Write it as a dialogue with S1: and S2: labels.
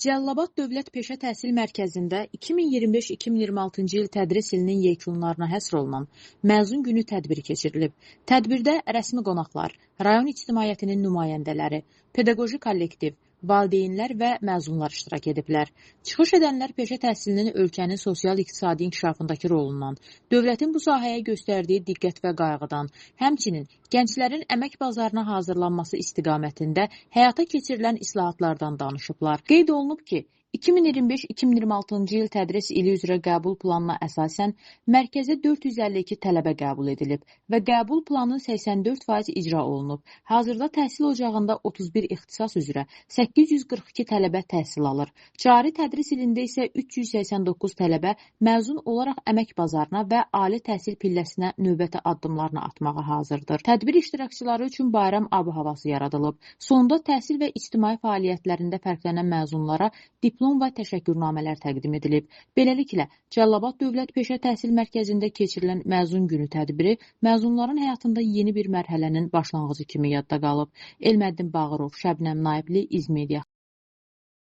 S1: Cəlilabad Dövlət Peşə Təhsil Mərkəzində 2025-2026-cı il tədris ilinin yekunlarına həsr olunan məzun günü tədbiri keçirilib. Tədbirdə rəsmi qonaqlar, rayon ictimaiyyətinin nümayəndələri, pedaqoji kollektiv, valideynlər və məzunlar iştirak ediblər. Çıxış edənlər peşə təhsilinin ölkənin sosial-iqtisadi inkişafındakı rolundan, dövlətin bu sahəyə göstərdiyi diqqət və qayğıdan, həmçinin gənclərin əmək bazarına hazırlanması istiqamətində həyata keçirilən islahatlardan danışıblar. Qeyd olunub ki, 2025-2026-cı il tədris ili üzrə qəbul planına əsasən mərkəzə 452 tələbə qəbul edilib və qəbul planının 84% icra olunub. Hazırda təhsil ocağında 31 ixtisas üzrə 842 tələbə təhsil alır. Cari tədris ilində isə 389 tələbə məzun olaraq əmək bazarına və ali təhsil pilləsinə növbəti addımlarını atmağa hazırdır. Tədbir iştirakçıları üçün bayram ab-havası yaradılıb. Sonda təhsil və ictimai fəaliyyətlərində fərqlənən məzunlara diplom və təşəkkürnamələr təqdim edilib. Beləliklə, Cəlilabad Dövlət Peşə Təhsil Mərkəzində keçirilən məzun günü tədbiri məzunların həyatında yeni bir mərhələnin başlanğıcı kimi yadda qalıb. Elməddin Bağırov, Şəbnəm Naibli, İzmedia.